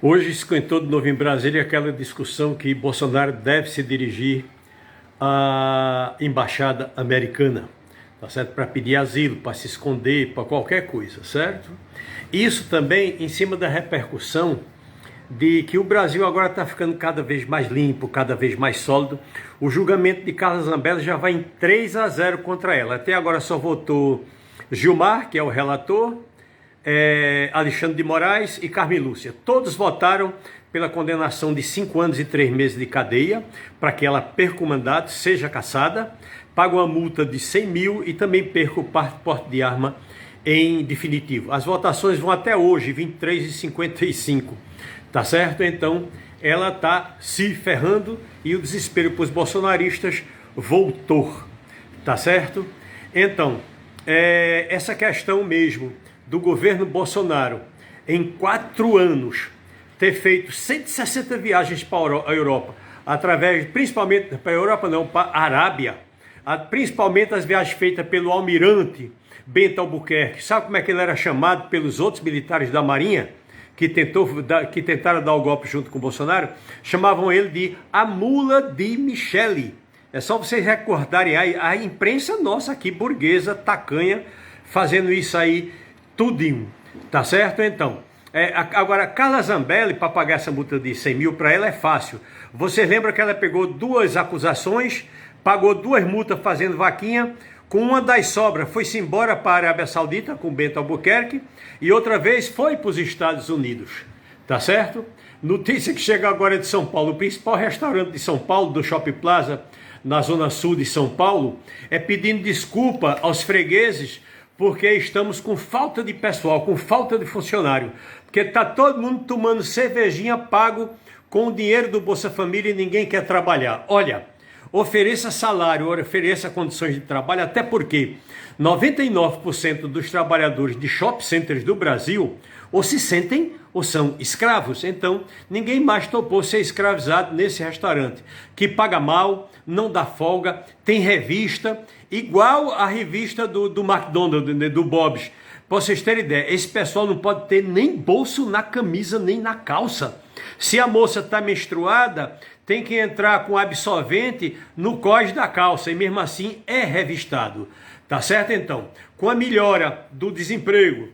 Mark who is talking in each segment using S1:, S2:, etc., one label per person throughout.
S1: Hoje esquentou de novo em Brasília aquela discussão que Bolsonaro deve se dirigir à embaixada americana, tá certo? Para pedir asilo, para se esconder, para qualquer coisa, certo? Isso também em cima da repercussão de que o Brasil agora está ficando cada vez mais limpo, cada vez mais sólido. O julgamento de Carla Zambelli já vai em 3-0 contra ela. Até agora só votou Gilmar, que é o relator, Alexandre de Moraes e Carmen Lúcia. Todos votaram pela condenação de 5 anos e 3 meses de cadeia, para que ela perca o mandato, seja cassada, pague uma multa de 100 mil e também perca o porte de arma em definitivo. As votações vão até hoje, 23h55, tá certo? Então, ela está se ferrando e o desespero para os bolsonaristas voltou, tá certo? Então, essa questão mesmo do governo Bolsonaro, em 4 anos, ter feito 160 viagens para a Europa, através, principalmente para a Europa não, para a Arábia, principalmente as viagens feitas pelo almirante Bento Albuquerque. Sabe como é que ele era chamado pelos outros militares da Marinha, que tentaram dar o golpe junto com o Bolsonaro? Chamavam ele de a mula de Michele. É só vocês recordarem a imprensa nossa aqui, burguesa, tacanha, fazendo isso aí, tudinho, tá certo? Então, agora, Carla Zambelli, para pagar essa multa de 100 mil, para ela é fácil. Você lembra que ela pegou 2 acusações, pagou 2 multas fazendo vaquinha, com uma das sobras foi-se embora para a Arábia Saudita, com Bento Albuquerque, e outra vez foi para os Estados Unidos, tá certo? Notícia que chega agora de São Paulo, o principal restaurante de São Paulo, do Shopping Plaza, na zona sul de São Paulo, pedindo desculpa aos fregueses, porque estamos com falta de pessoal, com falta de funcionário, porque está todo mundo tomando cervejinha pago com o dinheiro do Bolsa Família e ninguém quer trabalhar. Olha, ofereça salário, ofereça condições de trabalho, até porque 99% dos trabalhadores de shopping centers do Brasil ou se sentem ou são escravos. Então, ninguém mais topou ser escravizado nesse restaurante, que paga mal, não dá folga, tem revista, igual a revista do McDonald's, do Bob's. Para vocês terem ideia, esse pessoal não pode ter nem bolso na camisa, nem na calça. Se a moça está menstruada, tem que entrar com absorvente no cós da calça, e mesmo assim é revistado. Tá certo? Então, com a melhora do desemprego,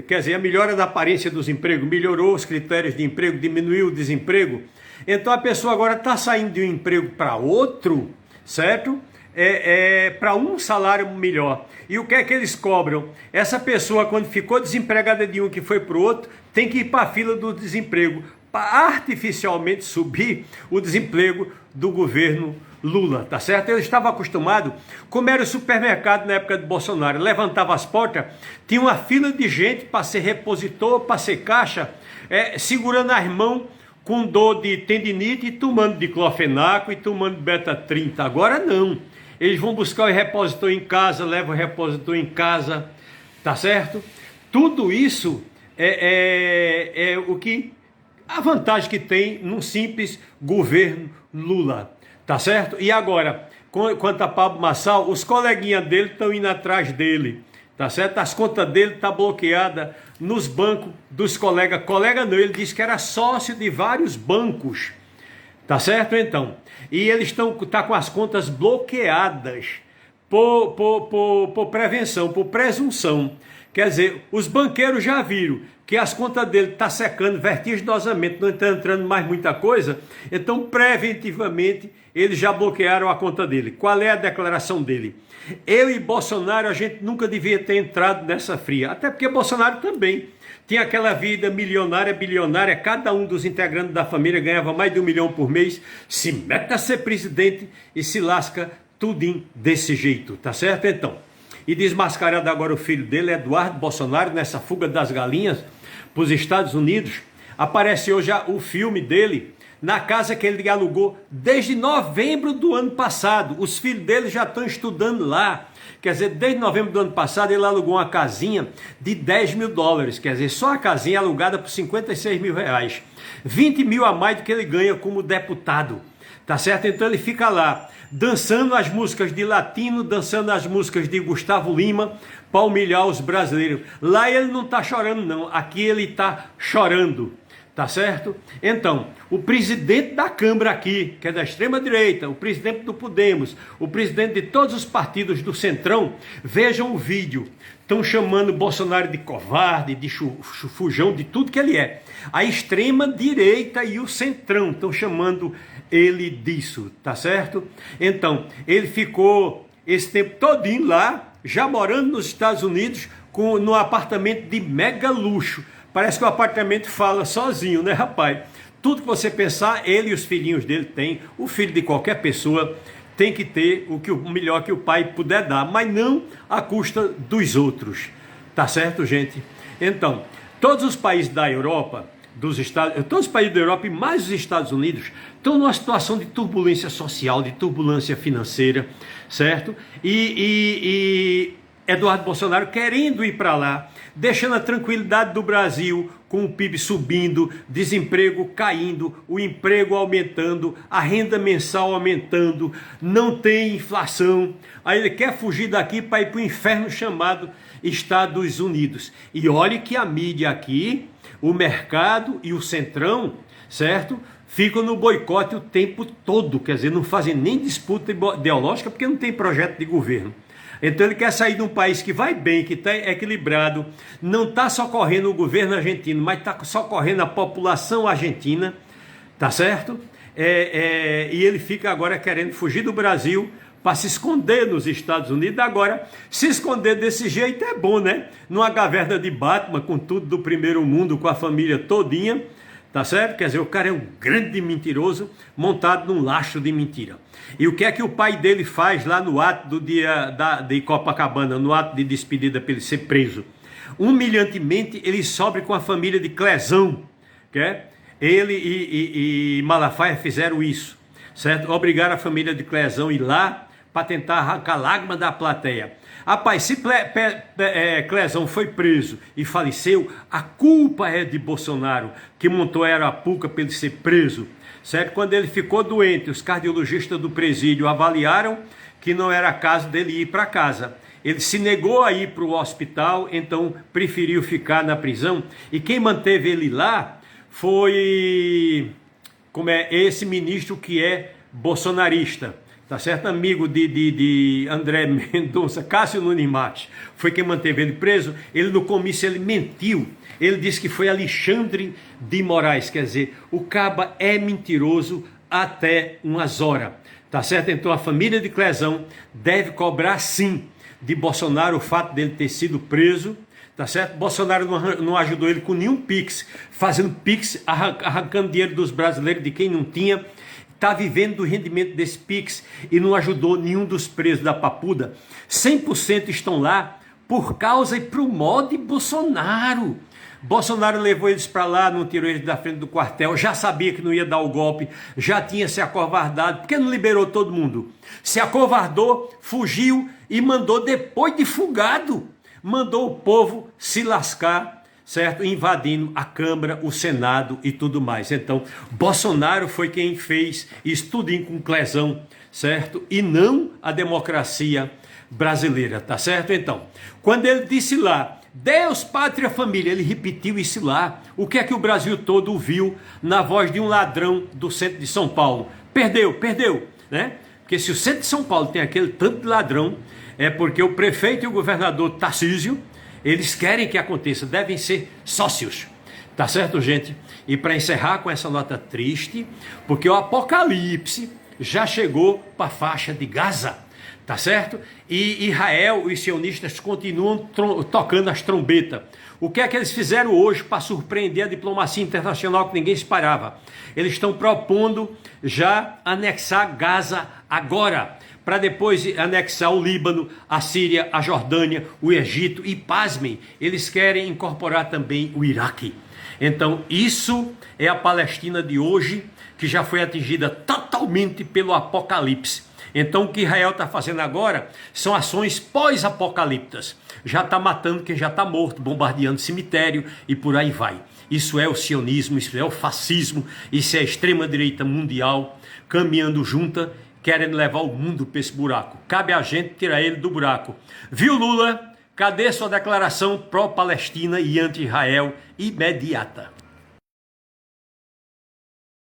S1: quer dizer, a melhora da aparência dos empregos, melhorou os critérios de emprego, diminuiu o desemprego, então a pessoa agora está saindo de um emprego para outro, certo? Para um salário melhor. E o que é que eles cobram? Essa pessoa, quando ficou desempregada de um que foi para o outro, tem que ir para a fila do desemprego, para artificialmente subir o desemprego do governo Lula, tá certo? Eu estava acostumado, como era o supermercado na época de Bolsonaro, levantava as portas, tinha uma fila de gente para ser repositor, para ser caixa, segurando as mãos com dor de tendinite e tomando diclofenaco e tomando beta-30. Agora não, eles vão buscar o repositor em casa, levam o repositor em casa, tá certo? Tudo isso o que a vantagem que tem num simples governo Lula, tá certo? E agora, quanto a Pablo Marçal, os coleguinhas dele estão indo atrás dele, tá certo? As contas dele estão bloqueadas nos bancos dos colegas. Colega não, ele disse que era sócio de vários bancos, tá certo? Então, e eles tá com as contas bloqueadas por prevenção, por presunção. Quer dizer, os banqueiros já viram que as contas dele estão secando vertiginosamente, não está entrando mais muita coisa, então preventivamente eles já bloquearam a conta dele. Qual é a declaração dele? Eu e Bolsonaro, a gente nunca devia ter entrado nessa fria, até porque Bolsonaro também tinha aquela vida milionária, bilionária, cada um dos integrantes da família ganhava mais de 1 milhão por mês, se mete a ser presidente e se lasca tudinho desse jeito, tá certo? Então, e desmascarado agora o filho dele, Eduardo Bolsonaro, nessa fuga das galinhas para os Estados Unidos. Aparece hoje o filme dele na casa que ele alugou desde novembro do ano passado. Os filhos dele já estão estudando lá. Quer dizer, desde novembro do ano passado ele alugou uma casinha de 10 mil dólares. Quer dizer, só a casinha é alugada por 56 mil reais. 20 mil a mais do que ele ganha como deputado. Tá certo? Então ele fica lá dançando as músicas de latino, dançando as músicas de Gustavo Lima, para humilhar os brasileiros. Lá ele não está chorando não, aqui ele está chorando. Tá certo? Então, o presidente da Câmara aqui, que é da extrema-direita, o presidente do Podemos, o presidente de todos os partidos do Centrão, vejam o vídeo. Estão chamando Bolsonaro de covarde, de fujão, de tudo que ele é. A extrema-direita e o Centrão estão chamando ele disso, tá certo? Então, ele ficou esse tempo todinho lá, já morando nos Estados Unidos, no apartamento de mega luxo. Parece que o apartamento fala sozinho, né, rapaz? Tudo que você pensar, ele e os filhinhos dele têm. O filho de qualquer pessoa tem que ter o melhor que o pai puder dar, mas não à custa dos outros. Tá certo, gente? Então, todos os países da Europa, todos os países da Europa e mais os Estados Unidos estão numa situação de turbulência social, de turbulência financeira, certo? E Eduardo Bolsonaro querendo ir para lá, deixando a tranquilidade do Brasil, com o PIB subindo, desemprego caindo, o emprego aumentando, a renda mensal aumentando, não tem inflação. Aí ele quer fugir daqui para ir para o inferno chamado Estados Unidos. E olhe que a mídia aqui, o mercado e o Centrão, certo? Ficam no boicote o tempo todo, quer dizer, não fazem nem disputa ideológica porque não tem projeto de governo. Então ele quer sair de um país que vai bem, que está equilibrado, não está socorrendo o governo argentino, mas está socorrendo a população argentina, tá certo? E ele fica agora querendo fugir do Brasil para se esconder nos Estados Unidos. Agora, se esconder desse jeito é bom, né? Numa caverna de Batman, com tudo do primeiro mundo, com a família todinha, tá certo? Quer dizer, o cara é um grande mentiroso montado num lastro de mentira. E o que é que o pai dele faz lá no ato do dia de Copacabana, no ato de despedida para ele ser preso? Humilhantemente, ele sobe com a família de Clezão, que é? Ele e Malafaia fizeram isso, certo? Obrigaram a família de Clezão a ir lá para tentar arrancar lágrima da plateia. Rapaz, se Clezão foi preso e faleceu, a culpa é de Bolsonaro, que montou a Arapuca para ele ser preso, certo? Quando ele ficou doente, os cardiologistas do presídio avaliaram que não era caso dele ir para casa. Ele se negou a ir para o hospital, então preferiu ficar na prisão. E quem manteve ele lá foi esse ministro que é bolsonarista. Tá certo? Amigo de André Mendonça, Cássio Nunes Marques, foi quem manteve ele preso. Ele no comício, ele mentiu. Ele disse que foi Alexandre de Moraes, quer dizer, o caba é mentiroso até umas horas. Tá certo? Então a família de Clezão deve cobrar sim de Bolsonaro o fato dele ter sido preso. Tá certo? Bolsonaro não ajudou ele com nenhum pix, fazendo pix, arrancando dinheiro dos brasileiros de quem não tinha. Está vivendo do rendimento desse Pix e não ajudou nenhum dos presos da Papuda. 100% estão lá por causa e pro modo de Bolsonaro. Bolsonaro levou eles para lá, não tirou eles da frente do quartel, já sabia que não ia dar o golpe, já tinha se acovardado, porque não liberou todo mundo. Se acovardou, fugiu e mandou, depois de fugado, mandou o povo se lascar, certo? Invadindo a Câmara, o Senado e tudo mais. Então, Bolsonaro foi quem fez isso tudinho com Clezão, certo? E não a democracia brasileira, tá certo? Então, quando ele disse lá, Deus, pátria, família, ele repetiu isso lá. O que é que o Brasil todo ouviu na voz de um ladrão do centro de São Paulo? Perdeu, né? Porque se o centro de São Paulo tem aquele tanto de ladrão, é porque o prefeito e o governador Tarcísio, eles querem que aconteça, devem ser sócios, tá certo, gente? E para encerrar com essa nota triste, porque o apocalipse já chegou para a faixa de Gaza, tá certo? E Israel, os sionistas continuam tocando as trombetas. O que é que eles fizeram hoje para surpreender a diplomacia internacional que ninguém esperava? Eles estão propondo já anexar Gaza agora, para depois anexar o Líbano, a Síria, a Jordânia, o Egito e, pasmem, eles querem incorporar também o Iraque. Então, isso é a Palestina de hoje, que já foi atingida totalmente pelo apocalipse. Então, o que Israel está fazendo agora são ações pós-apocalípticas. Já está matando quem já está morto, bombardeando cemitério e por aí vai. Isso é o sionismo, isso é o fascismo, isso é a extrema-direita mundial caminhando junta, querendo levar o mundo para esse buraco. Cabe a gente tirar ele do buraco. Viu, Lula? Cadê sua declaração pró-Palestina e anti-Israel imediata?